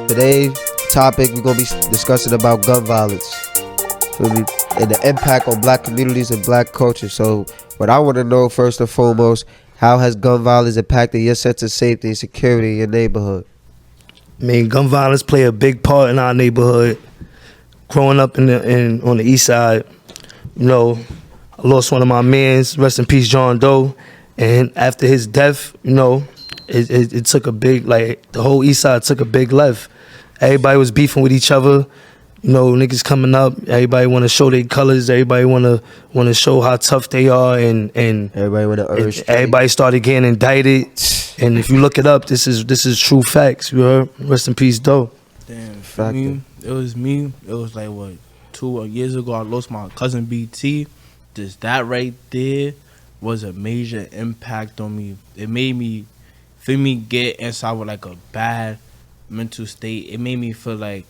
Today's topic, we're gonna be discussing about gun violence. Feel me? And the impact on black communities and black culture. So what I want to know first and foremost, how has gun violence impacted your sense of safety and security in your neighborhood? I mean, gun violence play a big part in our neighborhood. Growing up on the east side, you know, I lost one of my mans, rest in peace, John Doe. And after his death, you know, it took a big, like, the whole east side took a big left. Everybody was beefing with each other. You know, niggas coming up, everybody want to show their colors. Everybody want to show how tough they are, and Everybody with the urge. everybody started getting indicted. And if you look it up, this is true facts. You heard? Rest in peace, Doe. Damn, for me, it was like, what, 2 years ago, I lost my cousin BT. Just that right there was a major impact on me. It made me, get inside with like a bad mental state. It made me feel like,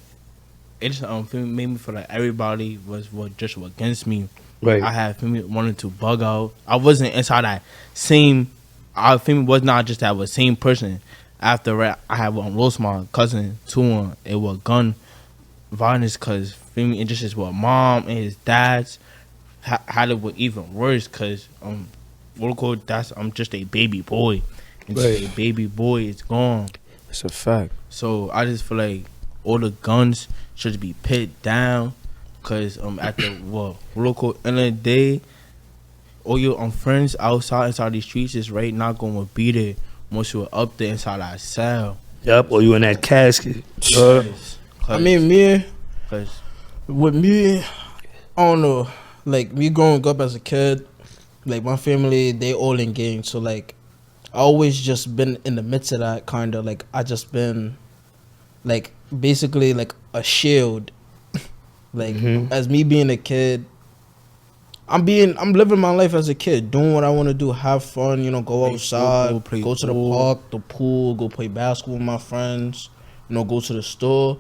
made me feel like everybody was just against me. Right. I had wanted to bug out. I wasn't inside that same. I was not just that was same person. After I had lost my cousin to it was gun violence, cause it just is what mom and his dad's had it was even worse, cause I'm just a baby boy, and Right. a baby boy is gone. It's a fact. So I just feel like all the guns should be put down, cause at the local end of the day, all your friends inside these streets is right not gonna be there once you're up there inside that cell. Yep, or you in that casket. I mean, me, Cause with me, I don't know. Like, me growing up as a kid, like, my family, they all in gangs. So, like, I always just been in the midst of that, kind of. Like, I just been, like, basically, like, a shield. Like, as me being a kid, I'm living my life as a kid, doing what I want to do, have fun, you know, go outside, go to the park, the pool, go play basketball with my friends, you know, go to the store.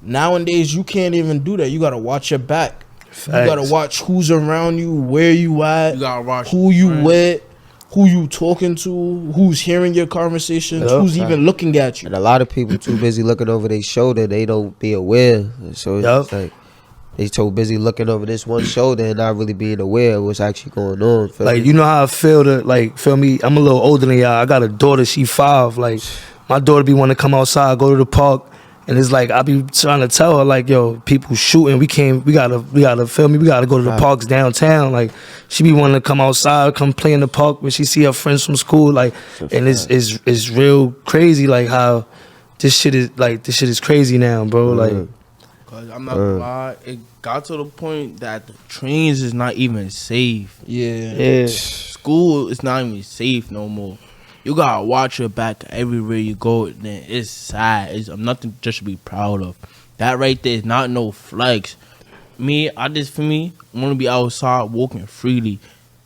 Nowadays, you can't even do that. You got to watch your back. Facts. You got to watch who's around you, where you at, you gotta watch who you friends. with, who you talking to, who's hearing your conversations, Yep. who's even looking at you. And a lot of people too busy looking over their shoulder, they don't be aware. So it's Yup. like they so busy looking over this one shoulder and not really being aware of what's actually going on. Feel Like, me? you know how I feel to, like, feel me? I'm a little older than y'all. I got a daughter, she 5. Like, my daughter be wanting to come outside, go to the park. And it's like, I be trying to tell her, like, yo, people shooting. We gotta feel me? We gotta go to the Right. parks downtown. Like, she be wanting to come outside, come play in the park when she see her friends from school. Like, and it's real crazy, like, how this shit is crazy now, bro. Like, Cause I'm not gonna lie, it got to the point that the trains is not even safe. Yeah. yeah. School is not even safe no more. You gotta watch your back everywhere you go. Then it's sad. It's nothing just to be proud of. That right there is not no flex. Me, want to be outside walking freely.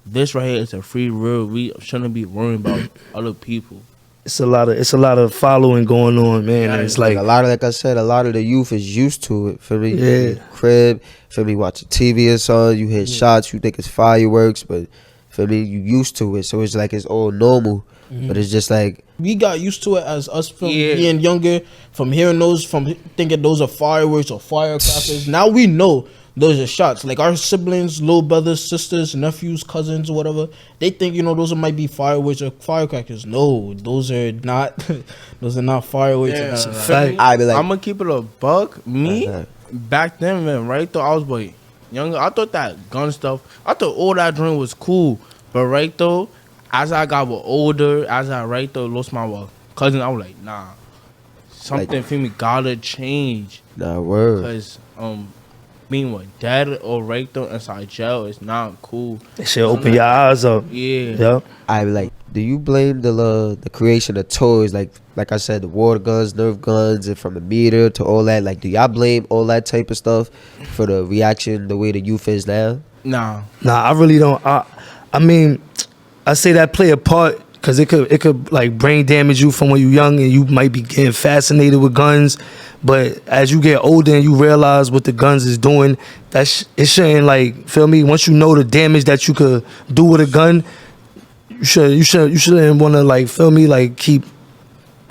This right here is a free world. We shouldn't be worrying about other people. It's a lot of following going on, man. And it's like like I said, a lot of the youth is used to it. For me, Yeah. crib. For me, watching TV or something, you hear shots, you think it's fireworks, but for me, you used to it, so it's like it's all normal. But it's just like We got used to it as us from Yeah. being younger, from hearing those, from thinking those are fireworks or firecrackers. Now we know those are shots. Like, our siblings, little brothers, sisters, nephews, cousins, or whatever, they think, you know, those might be fireworks or firecrackers. No, those are not. Those are not fireworks. Yeah. Or nothing. fact. I be like, I'm gonna keep it a buck. Me, back then, man, right though, I was like younger. I thought that gun stuff, I thought all that drink was cool. But right though, as I got older, as I lost my cousin, I was like, nah, something for me gotta change. nah, word. Cause being with dad or right though inside jail is not cool. that shit open your eyes up. Yeah. Yep. I be like, do you blame the creation of toys, like I said, the water guns, Nerf guns, and from the meter to all that? Like, do y'all blame all that type of stuff for the reaction, the way the youth is now? Nah. Nah, I really don't. I mean, I say that play a part because it could like brain damage you from when you're young and you might be getting fascinated with guns. But as you get older and you realize what the guns is doing, it shouldn't, like, feel me? Once you know the damage that you could do with a gun, you shouldn't want to, like, feel me, like, keep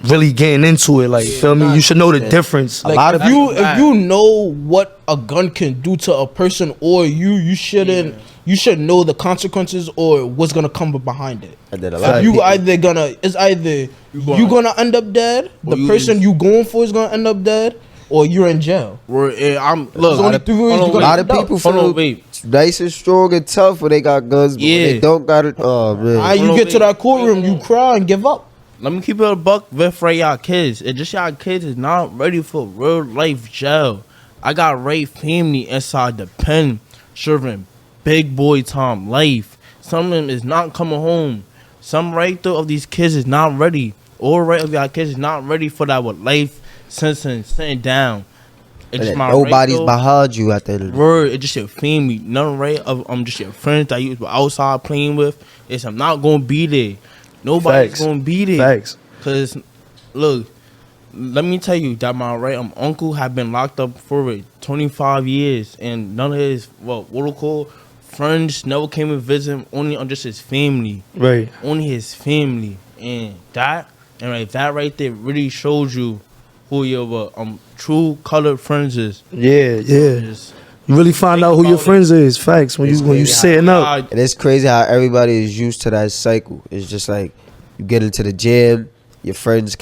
really getting into it. Like, feel me? You should know the difference. Like, lot of if you know what a gun can do to a person or you shouldn't. You should know the consequences or what's gonna come behind it. And then a lot of You people- either you gonna end up dead, the person you going for is gonna end up dead, or you're in jail. I'm There's look. only 3 ways hold you on, gonna a lot end of up. people Hold on, feel wait. nice and strong and tough when they got guns, but when Yeah. they don't got it. Oh man, And you Hold on, get to wait. that courtroom, you cry and give up. Let me keep it a buck with right y'all kids. It's just y'all kids is not ready for real life jail. I got raped family inside the pen, serving big boy time life. Some of them is not coming home. Some right though of these kids is not ready. All right of y'all kids is not ready for that with life sentence sitting down. It's and just then my nobody's right, though. behind you at the end of the day. Word, it's just your family. Nothing right of just your friends that you was outside playing with. It's I'm not gonna be there. Nobody's Facts. gonna be there. Facts. Cause look, let me tell you that my uncle had been locked up for 25 years, and none of his what friends never came and visit him. Only on just his family, Right. only his family, and that right there really shows you who your true colored friends is. Yeah. Just You really find Think out who your about it. friends is. Facts. When you setting up. God, And it's crazy how everybody is used to that cycle. It's just like you get into the gym, your friends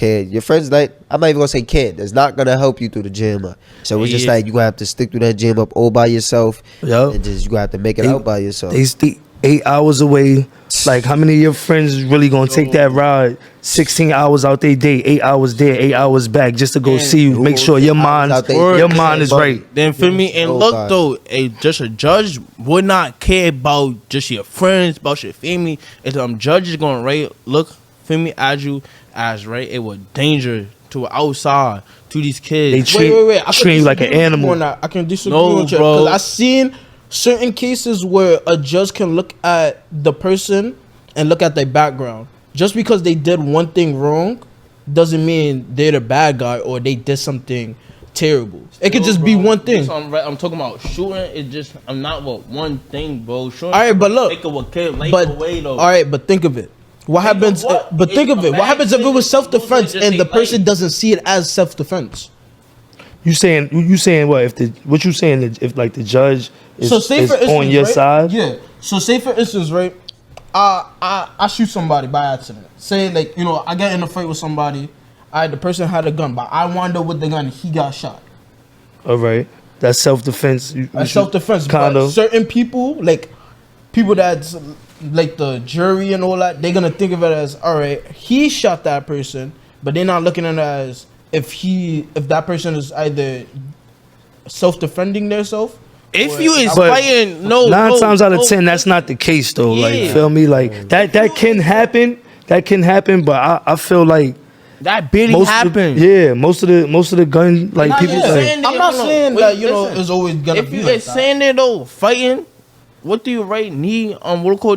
like, I'm not even gonna say can't. It's not gonna help you through the gym. So it's just Yeah. like you gonna have to stick through that gym up all by yourself. Yup. And just you gonna have to make it They- out by yourself. They stay 8 hours away. Like, how many of your friends is really gonna take that ride? 16 hours out their day, 8 hours there, 8 hours back, just to go And see you. Make sure your mind, out there. your mind is right. then feel me, and look Nobody. though, just a judge would not care about just your friends, about your family. If judge is gonna look feel me at you as it was danger to outside to these kids. They Wait. I treat you like an disagree with you animal. on that. I can disagree No, with you bro. because I seen certain cases where a judge can look at the person and look at their background. Just because they did one thing wrong doesn't mean they're the bad guy or they did something terrible. It could just be one thing. So I'm talking about shooting. It's just I'm not one thing, bro. Shooting. All right, but look, take a kid life but away though. all right, but think of it. What happens? what? But think of it. What happens if it was self-defense Just and the take person life. doesn't see it as self-defense? You saying what? What you saying? If like the judge is, So say is for instance, on your right? side? Yeah. So say for instance, right? I shoot somebody by accident. Say like I get in a fight with somebody. The person had a gun, but I wound up with the gun. He got shot. All right, that's self defense. That's self-defense. kind But of. certain people, like people that's like the jury and all that, they're gonna think of it as, all right, he shot that person, but they're not looking at it as if that person is either self-defending themselves. If you is But fighting, 9 times out of 10, that's not the case though. Like, Yeah. feel me? Like that can happen. That can happen, but I feel like that barely most happened. most of the gun like Nah, people. yeah. Like, Saying I'm not hold on. saying Wait, that listen. it's always gonna If be you like is that. saying it though, fighting, what do you need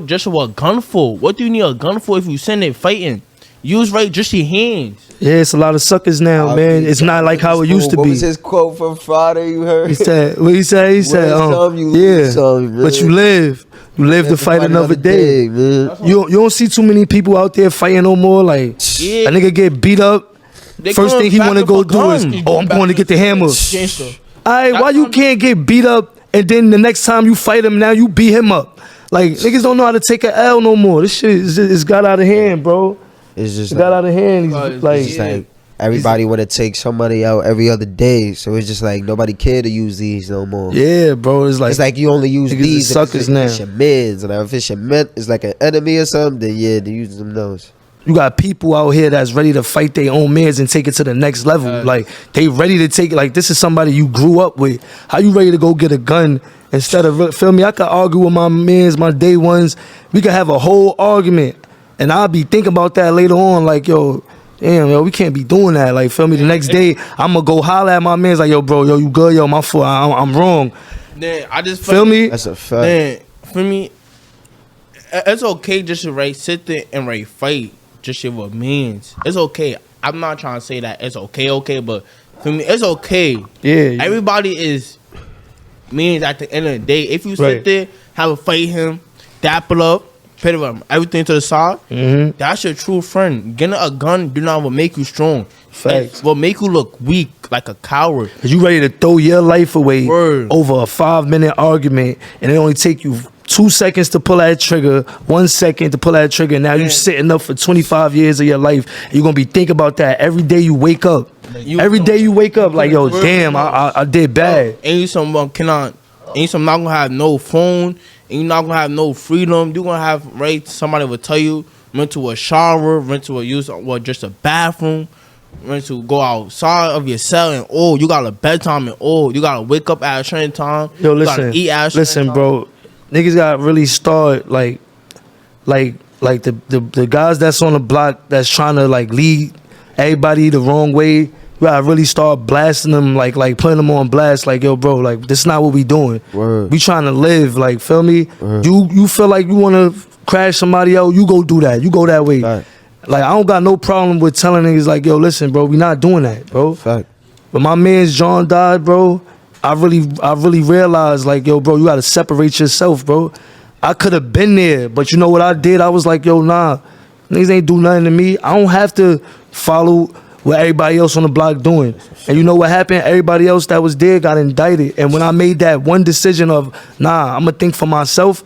just a gun for? What do you need a gun for if you send it fighting? Use just your hands. yeah, it's a lot of suckers now, man. It's not like how it used to What be. was his quote from Friday? You heard? He said, what he said? He said, some, you yeah, lose some, man. but you live to fight another day. man. You don't see too many people out there fighting no more. Like, Yeah. a nigga get beat up. They First coming thing he back want to with go a do is, gun. oh, I'm going to get the hammer. Gangster. Alright, why you can't get beat up and then the next time you fight him, now you beat him up? Like, niggas don't know how to take an L no more. This shit is got out of hand, bro. It's just It got out of hand. He's It's like, It's just like everybody want to take somebody out every other day, so it's just like nobody care to use these no more. yeah, bro. It's like, It's like you only use niggas these is suckers if it's now. your mans, and if it's your men, it's like an enemy or something. Then yeah, they use them those. you got people out here that's ready to fight their own mans and take it to the next level. Like, they ready to take it. Like, this is somebody you grew up with. How you ready to go get a gun instead of, feel me? I could argue with my mans, my day ones. We could have a whole argument. And I'll be thinking about that later on. Like, yo, damn, yo, we can't be doing that. Like, feel me? The next day, I'm going to go holler at my mans like, yo, bro, yo, you good? Yo, my fault. I'm wrong. Then I just Feel me? That's a fact. Then for me, it's okay just to sit there and fight just shit with means. It's okay. I'm not trying to say that it's okay, but for me, it's okay. Yeah. Everybody is means at the end of the day. If you sit Right. there, have a fight him, dapple up, put everything to the side. That's your true friend. Getting a gun do not will make you strong. Facts. It will make you look weak, like a coward. You ready to throw your life away Word. over a 5-minute argument, and it only take you 2 seconds to pull that trigger, 1 second to pull that trigger, and now you sitting up for 25 years of your life. You're gonna be thinking about that every day you wake up. Every day you wake up, like, yo, damn, I did bad. And you some cannot, and you some not gonna have no phone, and you not gonna have no freedom. You gonna have somebody will tell you run to a shower, run to a just a bathroom, run to go outside of your cell, and you got a bedtime, and you gotta wake up at a certain time. Yo, you gotta listen, eat at a certain listen, time. bro. Niggas gotta really start like the guys that's on the block that's trying to like lead everybody the wrong way. You gotta really start blasting them, like putting them on blast. Like, yo, bro, like this is not what we doing. Word. We trying to live. Like, feel me? Word. You feel like you wanna crash somebody else? You go do that. You go that way. Fact. Like, I don't got no problem with telling niggas like, yo, listen, bro, we not doing that, bro. Fact. But my man's John died, bro. I really realized, like, yo, bro, you gotta separate yourself, bro. I could have been there, but you know what I did? I was like, yo, nah, niggas ain't do nothing to me. I don't have to follow what everybody else on the block doing. And you know what happened? Everybody else that was there got indicted. And when I made that one decision of, nah, I'm gonna think for myself,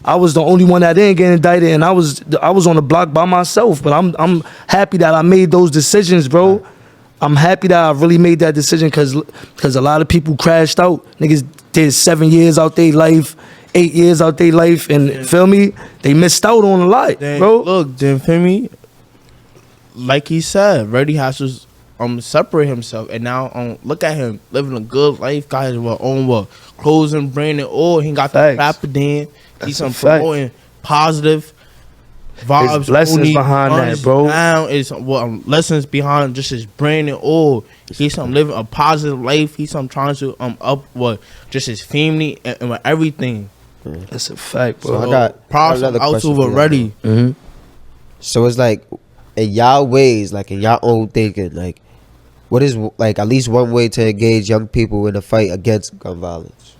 I was the only one that didn't get indicted, and I was on the block by myself. But I'm happy that I made those decisions, bro. I'm happy that I really made that decision because a lot of people crashed out. Niggas did 7 years out their life, 8 years out their life, and feel me, they missed out on a lot, Then, bro. Look, then feel me, like he said, Reddy has to separate himself, and now look at him living a good life. Got his own clothes and brand and all. He got the Facts. rapper then. He's That's a fact. promoting positive vibes. There's blessings only behind that, honest bro. Now is lessons behind just his brand and all. He's living a positive life. He's trying to just his family and with everything. That's a fact, So bro. I got props another out question to for y'all, Reddy. Mm-hmm. So it's like, in y'all ways, like in y'all own thinking, like, what is like at least one way to engage young people in the fight against gun violence?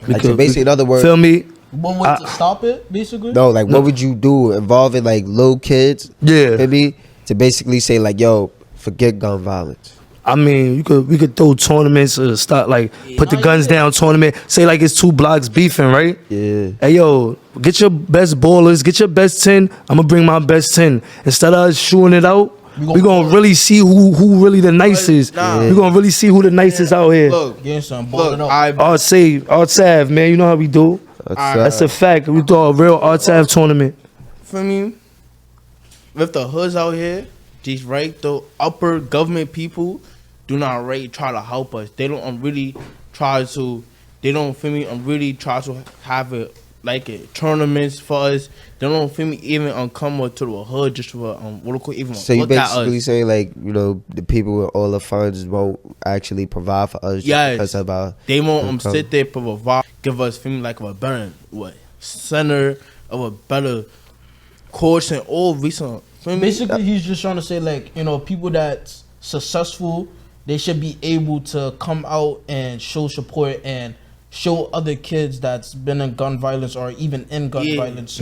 Like, so basically, in other words, Feel me? One way to stop it, basically. no, like, what would you do involving like little kids? Yeah. Maybe to basically say like, yo, forget gun violence. I mean, we could throw tournaments or start like put the guns down tournament. Say like it's 2 blocks beefing, right? Yeah. Hey yo, get your best ballers, get your best 10. I'm gonna bring my best 10. Instead of us shooting it out, we gonna really see who really the nicest. Nah. We gonna really see who the nicest out here. Look, Getting some balling up. ARTSAVE, man, you know how we do. That's a fact. We throw a real ARTSAVE tournament. for me, with the hoods out here, these the upper government people do not try to help us. They don't really try to. They don't feel me. Really try to have it like tournaments for us. They don't feel me even come to the hood just for even So you look at basically us. say like, you know, the people with all the funds won't actually provide for us just Yes. because of our They won't income. sit there provide, give us feel me like a better center of a better course and all recent. Basically, he's just trying to say, like, you know, people that's successful, they should be able to come out and show support and show other kids that's been in gun violence or even in gun violence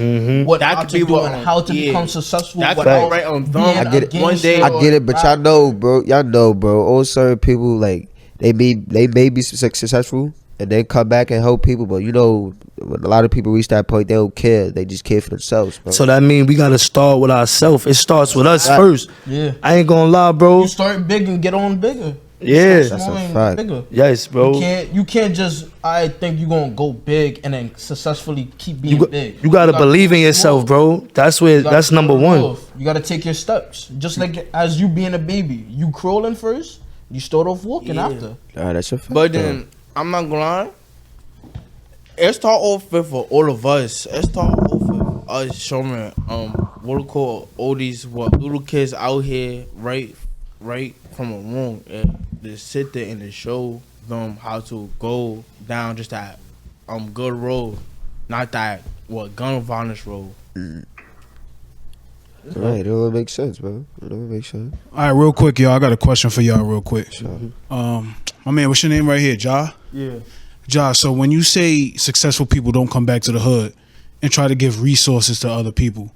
what That not could to be do what- and how to yeah. become successful. That could without be right on them. being I get it. a One day- gangster I get it, but or y'all know, bro. Y'all know, bro. All certain people like they may be successful and they come back and help people, but you know, when a lot of people reach that point, they don't care. They just care for themselves, bro. So that means we gotta start with ourselves. It starts with us Right. first. Yeah. I ain't gonna lie, bro. You start big and get on bigger. Yeah. Start That's small a and fact. Bigger. Yes, bro. You can't just I think you're gonna go big and then successfully keep being big. You gotta believe in go yourself, small. bro. That's where. You gotta That's number start one. off. You gotta take your steps. Just like as you being a baby, you crawling first. You start off walking Yeah. after. That's a fact. But then I'm not gonna lie. It start off with for all of us. It start off with us showing what we call all these little kids out here right from a wrong. They sit there and they show them how to go down just that good road, not that gun violence road. Right, it don't make sense, bro. It don't make sense. All right, real quick, y'all. I got a question for y'all, real quick. My man, what's your name right here, Ja? Yeah. Ja. So when you say successful people don't come back to the hood, and try to give resources to other people.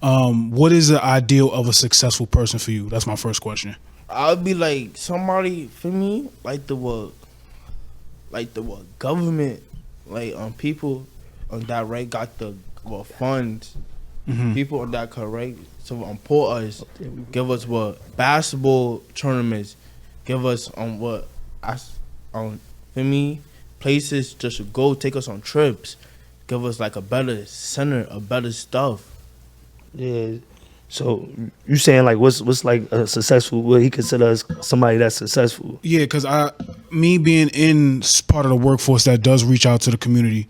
What is the ideal of a successful person for you? That's my first question. I'll be like somebody for me, like the government, like people on that right got the funds. People on that correct to support us, give us basketball tournaments, give us for me places just to go, take us on trips, give us like a better center, a better stuff. Yeah. So you saying like what's like a successful? What he consider as somebody that's successful? Yeah, because me being in part of the workforce that does reach out to the community,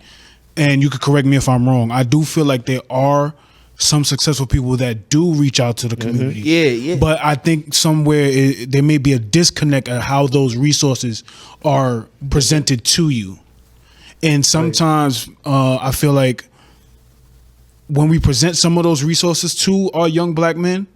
and you could correct me if I'm wrong, I do feel like there are some successful people that do reach out to the community. Yeah. But I think somewhere there may be a disconnect of how those resources are presented to you. And sometimes I feel like when we present some of those resources to our young black men,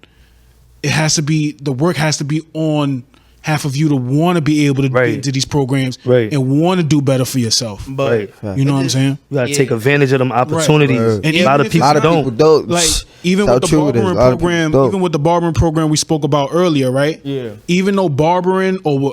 the work has to be on half of you to want to be able to get into these programs and want to do better for yourself. But you know what I'm saying? You gotta take advantage of them opportunities. And a lot of people don't. Like even with the barbering program we spoke about earlier, right? Yeah. Even though barbering or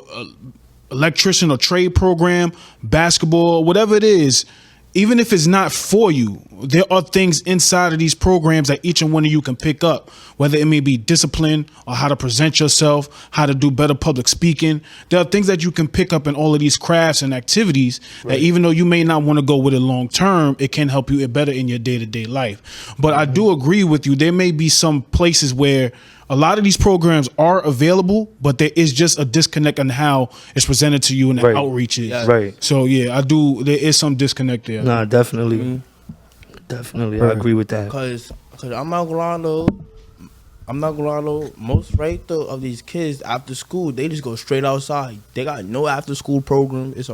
electrician or trade program, basketball, whatever it is, even if it's not for you, there are things inside of these programs that each and one of you can pick up, whether it may be discipline or how to present yourself, how to do better public speaking. There are things that you can pick up in all of these crafts and activities that even though you may not want to go with it long term, it can help you better in your day-to-day life. But I do agree with you. There may be some places where a lot of these programs are available, but there is just a disconnect on how it's presented to you and the outreach is. Right. So yeah, there is some disconnect there. Nah, definitely. Definitely. I agree with that. Cause I'm not gonna lie though, most of these kids after school, they just go straight outside. They got no after school program. It's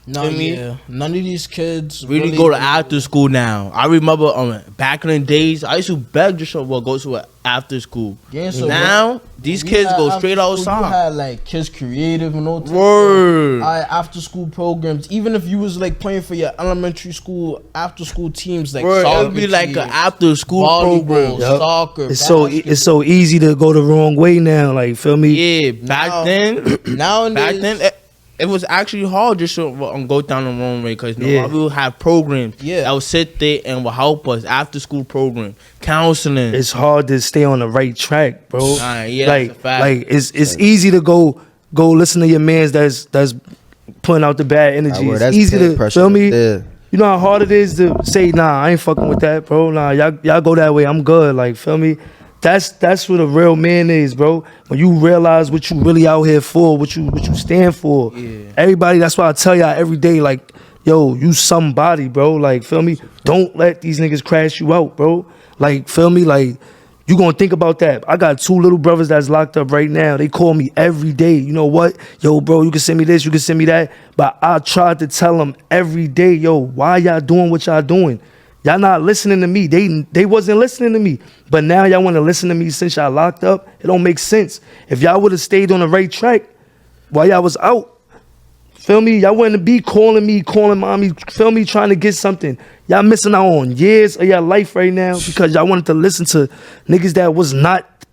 None of these kids really go to after school now. I remember back in the days, I used to beg just to go to an after school. Yeah, so now these kids go straight outside. You had like Kids Creative and all after school programs. Even if you was like playing for your elementary school after school teams, like it would be like an after school program. Soccer. It's so easy to go the wrong way now. Like feel me? Yeah, back then. It was actually hard just to go down the wrong way because we will have programs that will sit there and will help us. After school program, counseling. It's hard to stay on the right track, bro. That's a fact. Like it's easy to go listen to your mans that's putting out the bad energy. It's easy to feel me. You know how hard it is to say, nah, I ain't fucking with that, bro. Nah, y'all go that way. I'm good. Like feel me. That's what a real man is, bro. When you realize what you really out here for, what you stand for. Yeah. Everybody, that's why I tell y'all every day, like, yo, you somebody, bro. Like, feel me? Don't let these niggas crash you out, bro. Like, feel me? Like, you gonna think about that. I got 2 little brothers that's locked up right now. They call me every day. You know what? Yo, bro, you can send me this, you can send me that. But I tried to tell them every day, yo, why y'all doing what y'all doing? Y'all not listening to me. They wasn't listening to me. But now y'all want to listen to me since y'all locked up. It don't make sense. If y'all would have stayed on the right track while y'all was out, feel me? Y'all wouldn't be calling mommy, feel me, trying to get something. Y'all missing out on years of your life right now because y'all wanted to listen to niggas that was not,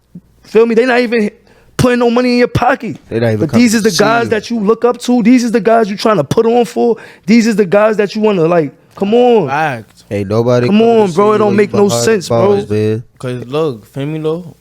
feel me? They not even putting no money in your pocket. But these is the guys that you look up to. These is the guys you trying to put on for. These is the guys that you want to like, come on. Fact. Hey, nobody. Come on, bro. It don't make no sense, bro. Cause look, Femilo,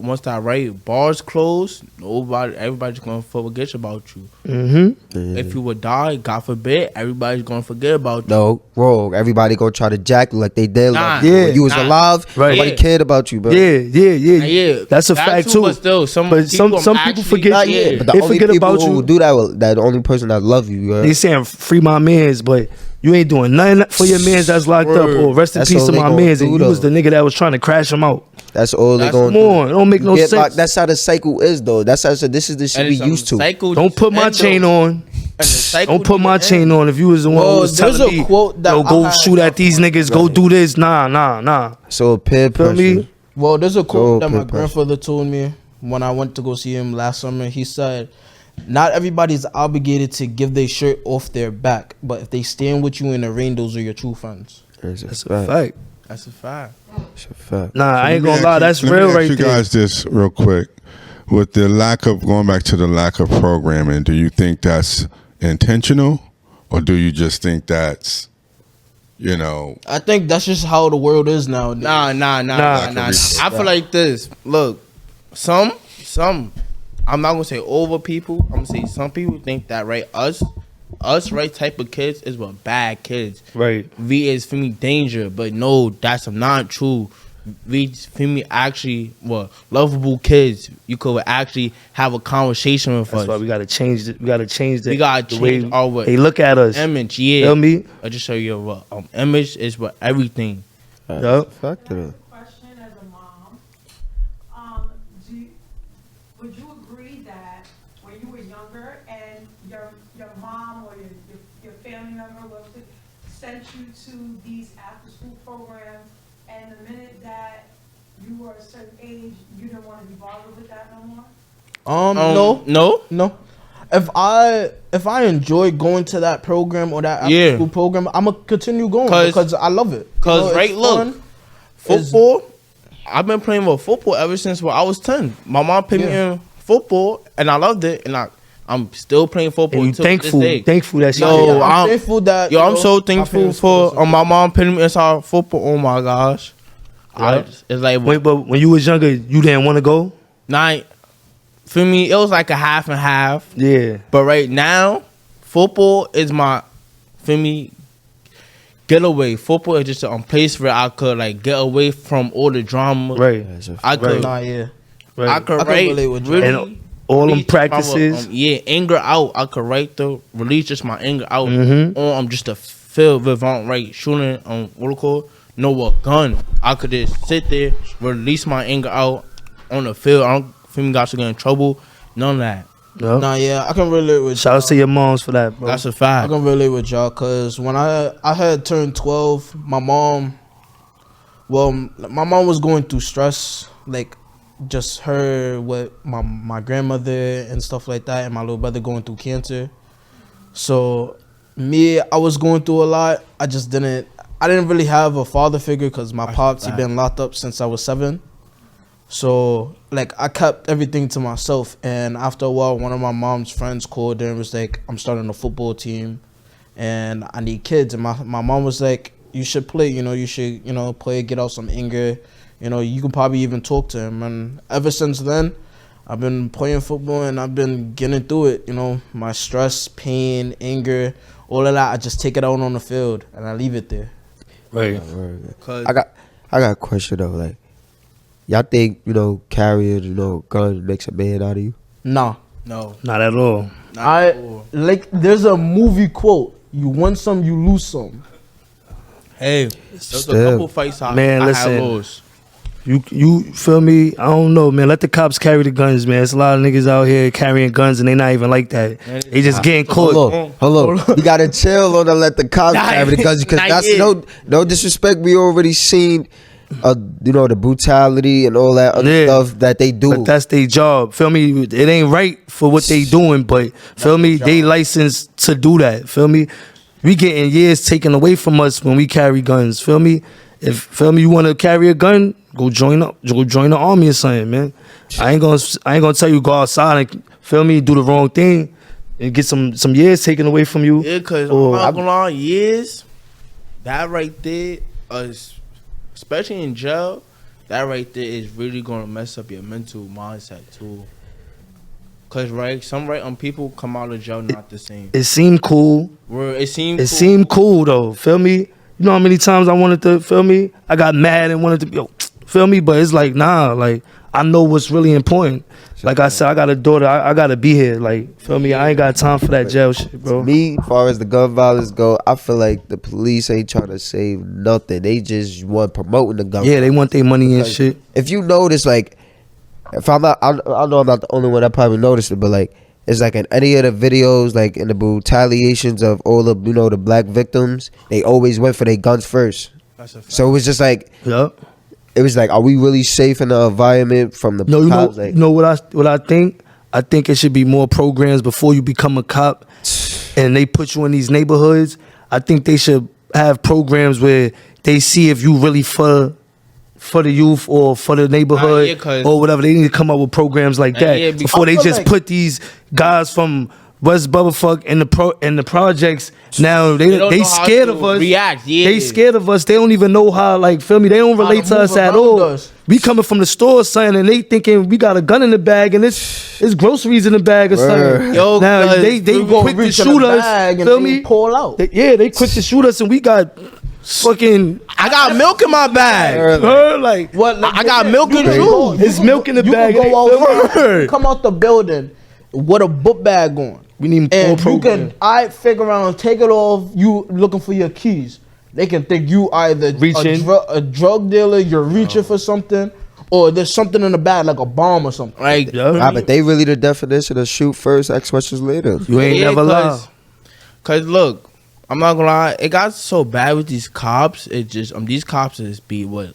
once that bars close, everybody's gonna forget about you. If you would die, God forbid, everybody's gonna forget about you. No, wrong. Everybody gonna try to jack you like they did. When you was alive, nobody cared about you, bro. Yeah. That's a fact too. But still, some people forget you. But the they only forget people about who you. do that the only person that love you. They saying free my mans, but you ain't doing nothing for your mans that's locked up. Or rest in peace to my mans. And you was the nigga that was trying to crash them out. That's all they gonna do. Come on, it don't make no sense. That's how the cycle is, though. This is the shit we used to. Don't put my chain on. Don't put my chain on. If you was the one who was telling me, yo, go shoot at these niggas, go do this. Nah. So peer pressure. Well, there's a quote that my grandfather told me when I went to go see him last summer. He said, not everybody's obligated to give their shirt off their back, but if they stand with you in the rain, those are your true friends. That's a fact. That's a fact. That's a fact. Nah, I ain't Let me gonna lie. ask That's you- let me real ask right you there. guys this real quick. With the lack of going back to the lack of programming, do you think that's intentional, or do you just think that's, you know, I think that's just how the world is now. Nah. Nah. I feel like this. Look, some. I'm not gonna say over people. I'm gonna say some people think that right us right type of kids is what bad kids. Right. We is for me danger, but no, that's not true. We for me actually lovable kids. You could actually have a conversation with That's us. why we gotta change it. We gotta change We gotta the way change our way. they look at us. Image, yeah. Feel me? I just show you what image is what everything. Yup. Fuck it. Question as a mom, would you agree that when you were younger and your mom or your family member was to sent you to these after school programs, and the minute that you were a certain age, you didn't want to be bothered with that no more? No. If I enjoy going to that program or that after school program, I'm gonna continue going because I love it. Cause it's right, look, fun. football. I've been playing with football ever since when I was 10. My mom put me in football, and I loved it, and I'm still playing football. And you until this day. thankful that she Yo, I'm thankful that. Yo, you I'm know, so my thankful parents for put us in- my mom putting me inside football. Oh my gosh, it's like Wait, but when you was younger, you didn't want to go? for me, it was like a half and half. Yeah. But right now, football is my for me getaway. Football is just a place where I could like get away from all the drama. Right. I could, Nah, yeah. Right. I could I can write relate with you. really. And all them release practices. anger out. I could write release just my anger out. Mhm. Or I'm just a field if I'm right shooting on what it called a gun. I could just sit there, release my anger out on the field. I don't feel me guys to get in trouble. None of that. Yup. Nah, yeah, I can relate with. Shout out to your moms for that, bro. That's a I fact. can relate with y'all because when I had turned 12, my mom was going through stress, like just her with my grandmother and stuff like that, and my little brother going through cancer. So I was going through a lot. I didn't really have a father figure because my pops, he been locked up since I was 7. So like I kept everything to myself, and after a while, one of my mom's friends called her and was like, "I'm starting a football team, and I need kids." And my mom was like, "You should play. You should play, get out some anger. You can probably even talk to him." And ever since then, I've been playing football and I've been getting through it. My stress, pain, anger, all of that, I just take it out on the field and I leave it there. Right. I got a question though. Like, y'all think carrying gun makes a man out of you? Nah. No. Not at all. There's a movie quote: "You win some, you lose some." Hey, there's a Still. couple fights I Man, had listen. lost. You feel me? I don't know, man. Let the cops carry the guns, man. There's a lot of niggas out here carrying guns and they not even like that. They just getting caught. Hold on. You gotta chill on to let the cops have it because Not that's yet. no disrespect. We already seen, the brutality and all that other Yeah. stuff that they do. But that's their job. Feel me? It ain't right for what they doing, but feel me? They licensed to do that. Feel me? We getting years taken away from us when we carry guns. Feel me? If you want to carry a gun, go join the army or something, man. I ain't gonna tell you go outside and feel me, do the wrong thing and get some years taken away from you. Yeah, cause Or- I'm not gonna lie, years, that right there, especially in jail, that right there is really gonna mess up your mental mindset too. Cause some people come out of jail not the same. It seemed cool. It seemed It seemed cool though. Feel me? You know how many times I wanted to, feel me? I got mad and wanted to, feel me? But it's like, nah, like, I know what's really important. Like I said, I got a daughter. I gotta be here. Like, feel me? I ain't got time for that jail shit, bro. Me, as far as the gun violence go, I feel like the police ain't trying to save nothing. They just want promoting the gun. Yeah, they want their money and Like, shit. If you notice, like, if I'm not, I know I'm not the only one that probably noticed it, but like, it's like in any of the videos, like in the retaliations of all the the black victims, they always went for their guns first. That's a fact. So it was just like, Yup. it was like, are we really safe in the environment from the No, you know, cops? Like, you know what I think? I think it should be more programs before you become a cop, and they put you in these neighborhoods. I think they should have programs where they see if you really for the youth or for the neighborhood yeah, 'cause- or whatever. They need to come up with programs like that yeah, before I they feel just like- put these guys from West Bubblefuck in the projects. Now They don't they know how scared to of us. react, yeah. They scared of us. They don't even know how, like, feel me. They don't How to relate to move us at around all. us. We coming from the store, son, and they thinking we got a gun in the bag and it's groceries in the bag or Word. something. Yo, Now cuz they You gonna quick to reach in shoot the us. bag and Feel they me? pull out. They quick to shoot us, and we got fucking. I got milk in my bag. Her like What? Like, I got milk you and can juice. go- you There's can milk go- in the you bag, can ain't go feel outside, me? come out the building with a book bag on. we need more And you program. can, I figure around, take it off. You looking for your keys? They can think you either Reaching. a drug dealer, you're reaching for something, or there's something in the bag like a bomb or something. Like, Yeah. But they really the definition of shoot first, ask questions later. You ain't never lie. Cause look, I'm not gonna lie, it got so bad with these cops. It just these cops just be what,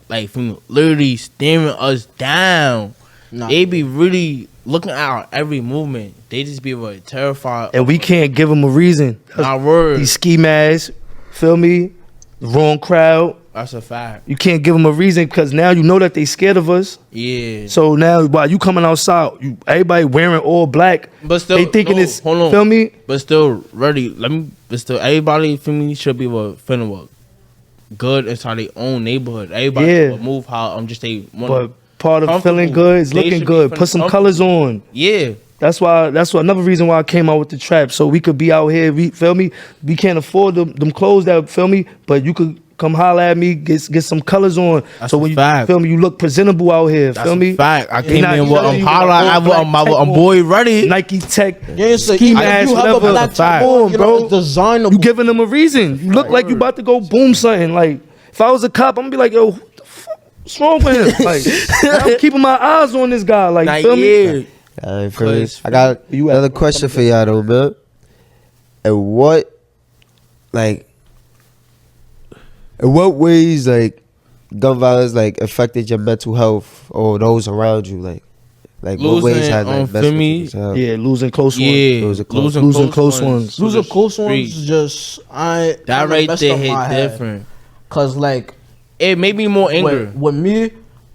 like, from literally staring us down. Nah. They be really looking at our every movement. They just be what, terrified. And we can't give them a reason. Our word. These ski masks, feel me? The wrong crowd. That's a fact. You can't give them a reason because now you know that they scared of us. Yeah. So now while you coming outside, everybody wearing all black. But still, they thinking no, it's hold on. feel me? But still, ready. But still, everybody for me should be finna what good inside their own neighborhood. Everybody Yeah. should move how just they want. But part of comfortable. feeling good is They looking should be good. feeling Put some comfortable. colors on. Yeah. That's why another reason why I came out with the trap. So we could be out here, we feel me? We can't afford them clothes that feel me, but you could come holler at me, get some colors on. That's so a when you fact. feel me, you look presentable out here. That's feel a me? fact. I You're came not- in you with know you holla. got I all black my tech boy ready. Nike Tech, Yeah, so ski if mask, you have a whatever. black Fact. tag Come on, on, bro. it's designable. You giving them a reason. You look like you about to go boom something. Like if I was a cop, I'm gonna be like, yo, what the fuck? What's wrong with him? Like I'm keeping my eyes on this guy. Like Like, feel me? yeah. Feel me? Cause I got you another at- question for y'all though, man. And in what ways gun violence affected your mental health or those around you? Like what ways Losing, had feel messed with me? you? So, Yeah, losing close ones. Yeah, Losing Losing close ones. to Those the are close ones. street. Just That kinda right messed there up my hit head. different. Cause like It made me more angry. with me,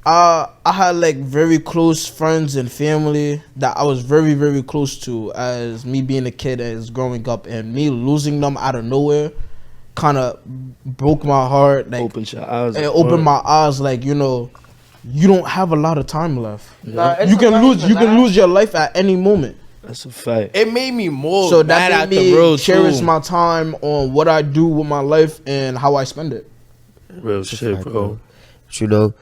I had like very close friends and family that I was very very close to as me being a kid as growing up, and me losing them out of nowhere kind of broke my heart. Like Open your eyes. it opened my eyes. Like you don't have a lot of time left. Nah, it's You a can lot lose. of You can that. lose your life at any moment. That's a fact. It made me more So mad that at made the me world cherish too. my time on what I do with my life and how I spend it. Real shit, bro. But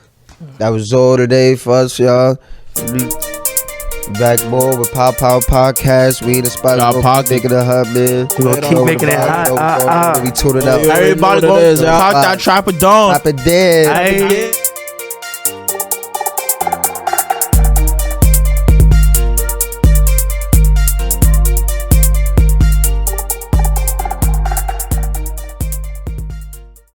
that was all today for us, y'all. We back more with PodPower Podcast. We in the spot. Y'all pocket. Making the hub, man. We gonna keep making it hot. We tuned it out. Yeah. Everybody know what go it is, y'all. talk that trapper down. Pop it dead. Aye.